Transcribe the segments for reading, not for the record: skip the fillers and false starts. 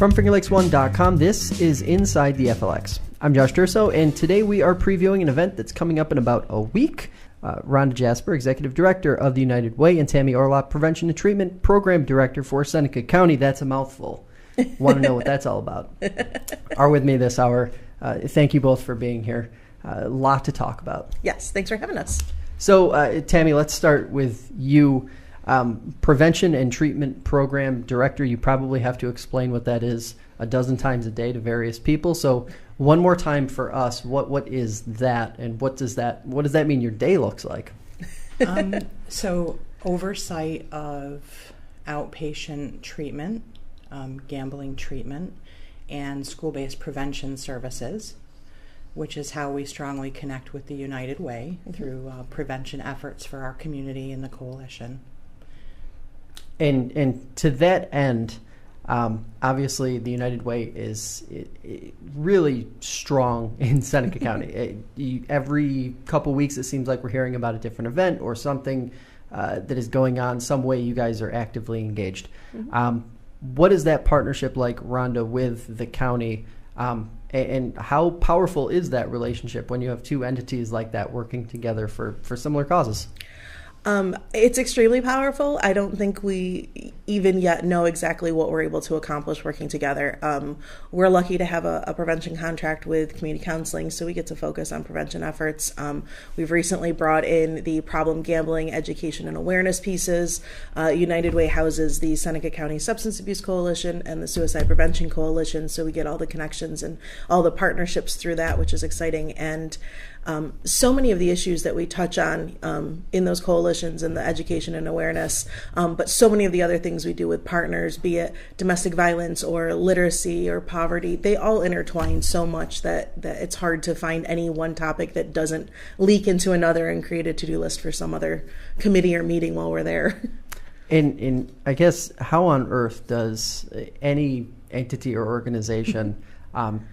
From FingerLakes1.com, this is Inside the FLX. I'm Josh Durso, and today we are previewing an event that's coming up in about a week. Rhonda Jasper, Executive Director of the United Way, and Tammy Orlop, Prevention and Treatment Program Director for Seneca County. That's a mouthful. Want to know what that's all about? Are with me this hour. Thank you both for being here. A lot to talk about. Yes, thanks for having us. So, Tammy, let's start with you. Prevention and Treatment Program Director, you probably have to explain what that is a dozen times a day to various people. So one more time for us, what is that, and what does that mean your day looks like? So oversight of outpatient treatment, gambling treatment, and school-based prevention services, which is how we strongly connect with the United Way through prevention efforts for our community and the coalition. And to that end, obviously the United Way is really strong in Seneca County. Every couple weeks it seems like we're hearing about a different event or something that is going on, some way you guys are actively engaged. Mm-hmm. What is that partnership like, Rhonda, with the county? And how powerful is that relationship when you have two entities like that working together for similar causes? It's extremely powerful. I don't think we even yet know exactly what we're able to accomplish working together. We're lucky to have a prevention contract with community counseling, so we get to focus on prevention efforts. We've recently brought in the problem gambling education and awareness pieces. United Way houses the Seneca County Substance Abuse Coalition and the Suicide Prevention Coalition, so we get all the connections and all the partnerships through that, which is exciting. And so many of the issues that we touch on in those coalitions and the education and awareness, but so many of the other things we do with partners, be it domestic violence or literacy or poverty, they all intertwine so much that it's hard to find any one topic that doesn't leak into another and create a to-do list for some other committee or meeting while we're there. And I guess, how on earth does any entity or organization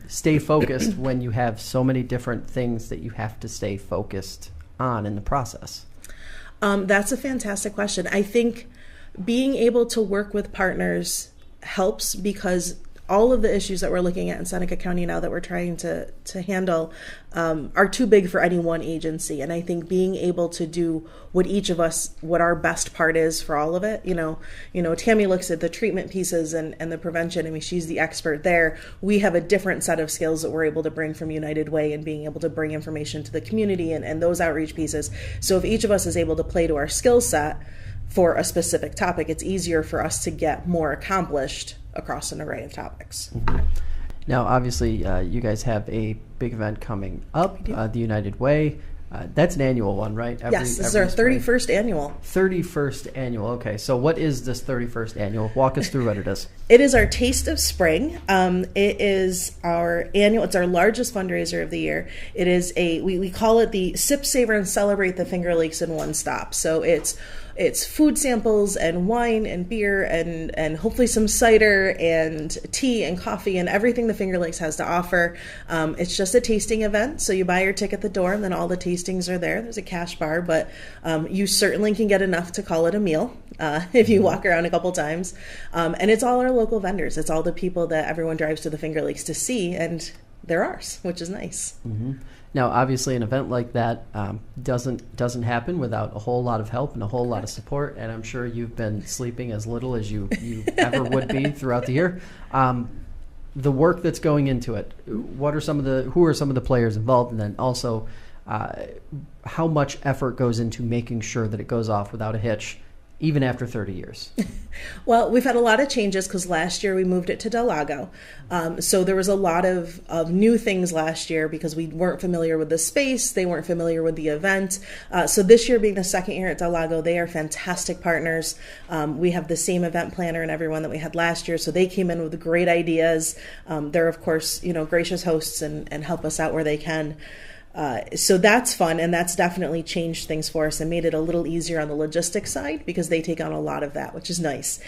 stay focused when you have so many different things that you have to stay focused on in the process? That's a fantastic question. I think being able to work with partners helps, because all of the issues that we're looking at in Seneca County now that we're trying to handle are too big for any one agency. And I think being able to do what our best part is for all of it, you know, Tammy looks at the treatment pieces and the prevention. I mean, she's the expert there. We have a different set of skills that we're able to bring from United Way and being able to bring information to the community and those outreach pieces. So if each of us is able to play to our skill set for a specific topic, it's easier for us to get more accomplished across an array of topics. Mm-hmm. Now, obviously, you guys have a big event coming up, the United Way. That's an annual one, right? Yes, this is our 31st annual. 31st annual. Okay, so what is this 31st annual? Walk us through what it is. It is our Taste of Spring. It is our annual, it's our largest fundraiser of the year. It is we call it the Sip, Savor, and Celebrate the Finger Lakes in One Stop. So it's food samples and wine and beer and hopefully some cider and tea and coffee and everything the Finger Lakes has to offer. It's just a tasting event, so you buy your ticket at the door and then all the tastings are there. There's a cash bar, but you certainly can get enough to call it a meal if you walk around a couple times. And it's all our local vendors. It's all the people that everyone drives to the Finger Lakes to see, and they're ours, which is nice. Mm-hmm. Now, obviously, an event like that doesn't happen without a whole lot of help and a whole lot of support, and I'm sure you've been sleeping as little as you ever would be throughout the year. The work that's going into it, who are some of the players involved, and then also how much effort goes into making sure that it goes off without a hitch, even after 30 years? Well, we've had a lot of changes because last year we moved it to Del Lago. So there was a lot of new things last year because we weren't familiar with the space. They weren't familiar with the event. So this year being the second year at Del Lago, they are fantastic partners. We have the same event planner and everyone that we had last year. So they came in with great ideas. They're, of course, gracious hosts and help us out where they can. So that's fun, and that's definitely changed things for us and made it a little easier on the logistics side because they take on a lot of that, which is nice.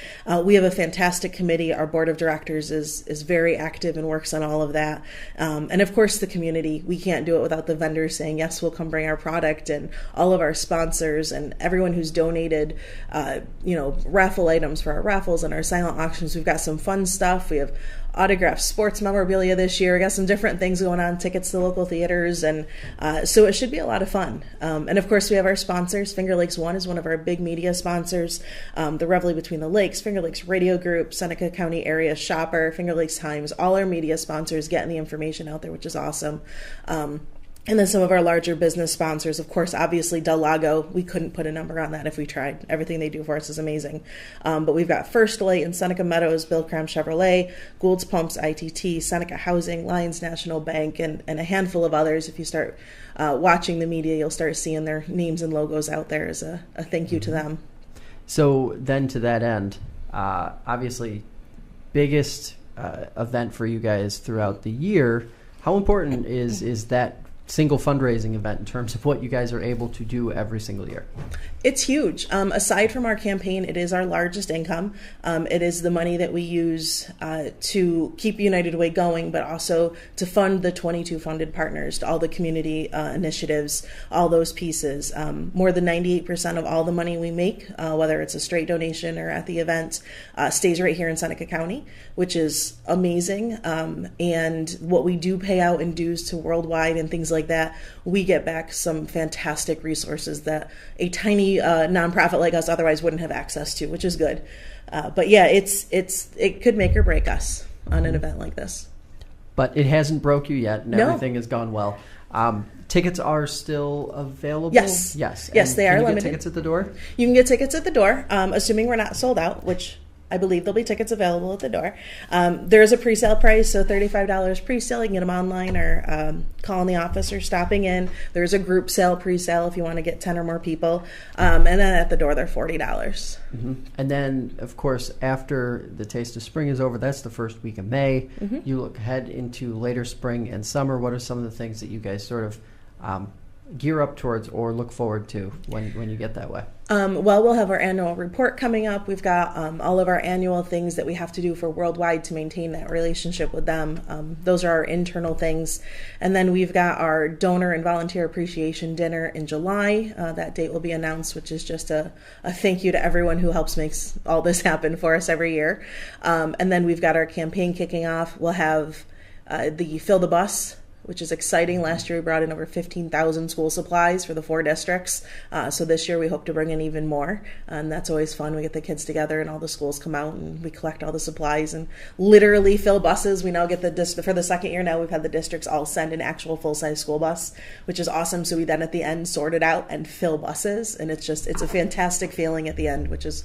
We have a fantastic committee. Our board of directors is very active and works on all of that. And of course the community, we can't do it without the vendors saying, yes, we'll come bring our product, and all of our sponsors and everyone who's donated, raffle items for our raffles and our silent auctions. We've got some fun stuff. We have autographs, sports memorabilia this year. We got some different things going on, tickets to local theaters, and so it should be a lot of fun. And of course, we have our sponsors. Finger Lakes One is one of our big media sponsors. The Reveille Between the Lakes, Finger Lakes Radio Group, Seneca County Area Shopper, Finger Lakes Times, all our media sponsors getting the information out there, which is awesome. And then some of our larger business sponsors, of course, obviously Del Lago. We couldn't put a number on that if we tried. Everything they do for us is amazing. But we've got First Light and Seneca Meadows, Bill Cram Chevrolet, Gould's Pumps, ITT, Seneca Housing, Lions National Bank, and a handful of others. If you start watching the media, you'll start seeing their names and logos out there as a thank you to them. So then to that end, obviously, biggest event for you guys throughout the year, how important is that single fundraising event in terms of what you guys are able to do every single year? It's huge. Aside from our campaign, it is our largest income. It is the money that we use to keep United Way going, but also to fund the 22 funded partners, to all the community initiatives, all those pieces. More than 98% of all the money we make, whether it's a straight donation or at the event, stays right here in Seneca County, which is amazing. And what we do pay out in dues to Worldwide and things like that, we get back some fantastic resources that a tiny nonprofit like us otherwise wouldn't have access to, which is good. But yeah, it could make or break us on an event like this. But it hasn't broke you yet, and No. everything has gone well. Tickets are still available? Yes. Yes. Yes, And they are can you limited. get tickets at the door? You can get tickets at the door, assuming we're not sold out, which I believe there'll be tickets available at the door. There's a pre-sale price, so $35 pre-sale. You can get them online or calling the office or stopping in. There's a group sale pre-sale if you want to get 10 or more people. And then at the door, they're $40. Mm-hmm. And then, of course, after the Taste of Spring is over, that's the first week of May. Mm-hmm. You look ahead into later spring and summer. What are some of the things that you guys sort of gear up towards or look forward to when you get that way? Well, we'll have our annual report coming up. We've got all of our annual things that we have to do for Worldwide to maintain that relationship with them. Those are our internal things. And then we've got our donor and volunteer appreciation dinner in July. That date will be announced, which is just a thank you to everyone who helps makes all this happen for us every year. And then we've got our campaign kicking off. We'll have the Fill the Bus, which is exciting. Last year we brought in over 15,000 school supplies for the 4 districts. So this year we hope to bring in even more. And that's always fun. We get the kids together and all the schools come out and we collect all the supplies and literally fill buses. We now get for the second year now, we've had the districts all send an actual full-size school bus, which is awesome. So we then at the end sort it out and fill buses. And it's a fantastic feeling at the end, which is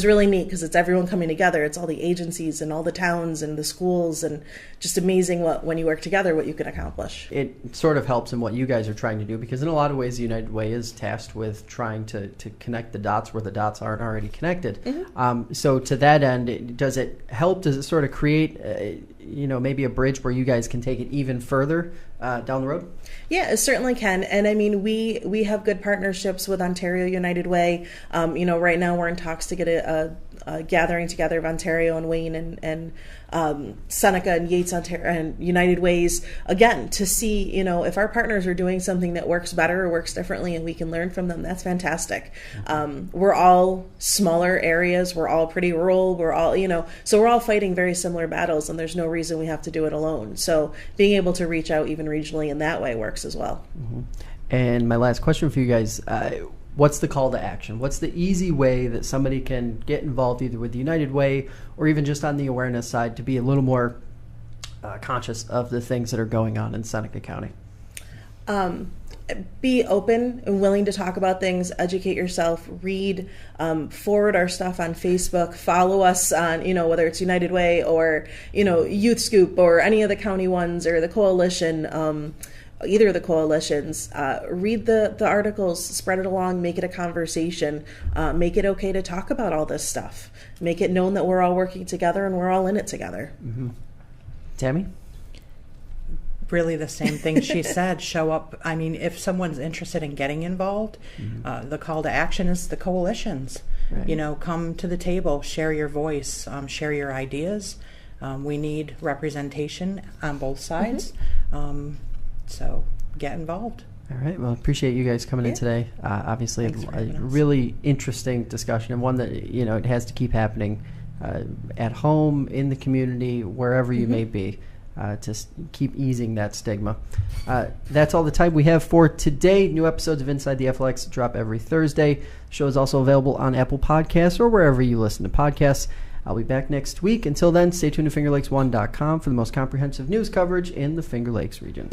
really neat because it's everyone coming together. It's all the agencies and all the towns and the schools, and just amazing when you work together, what you can accomplish. It sort of helps in what you guys are trying to do, because in a lot of ways the United Way is tasked with trying to connect the dots where the dots aren't already connected. Mm-hmm. So to that end, does it help? Does it sort of create maybe a bridge where you guys can take it even further down the road? Yeah, it certainly can. And I mean, we have good partnerships with Ontario United Way. Right now we're in talks to get a gathering together of Ontario and Wayne and Seneca and Yates Ontario and United Ways, again, to see, if our partners are doing something that works better or works differently and we can learn from them. That's fantastic. We're all smaller areas. We're all pretty rural. We're all, so we're all fighting very similar battles, and there's no reason we have to do it alone. So being able to reach out even regionally in that way works as well. Mm-hmm. And my last question for you guys, what's the call to action? What's the easy way that somebody can get involved either with the United Way or even just on the awareness side to be a little more conscious of the things that are going on in Seneca County? Be open and willing to talk about things, educate yourself, read, forward our stuff on Facebook, follow us on, whether it's United Way or, Youth Scoop or any of the county ones or the coalition, either of the coalitions. Read the articles, spread it along, make it a conversation, make it okay to talk about all this stuff, make it known that we're all working together and we're all in it together. Mm-hmm. Tammy? Really the same thing she said. Show up. I mean, if someone's interested in getting involved, mm-hmm. the the call to action is the coalitions. Right. Come to the table, share your voice, share your ideas. We need representation on both sides. Mm-hmm. So get involved. All right. Well, appreciate you guys coming in today. Obviously, a really interesting discussion, and one that, it has to keep happening at home, in the community, wherever you may be, to keep easing that stigma. That's all the time we have for today. New episodes of Inside the FLX drop every Thursday. The show is also available on Apple Podcasts or wherever you listen to podcasts. I'll be back next week. Until then, stay tuned to FingerLakes1.com for the most comprehensive news coverage in the Finger Lakes region.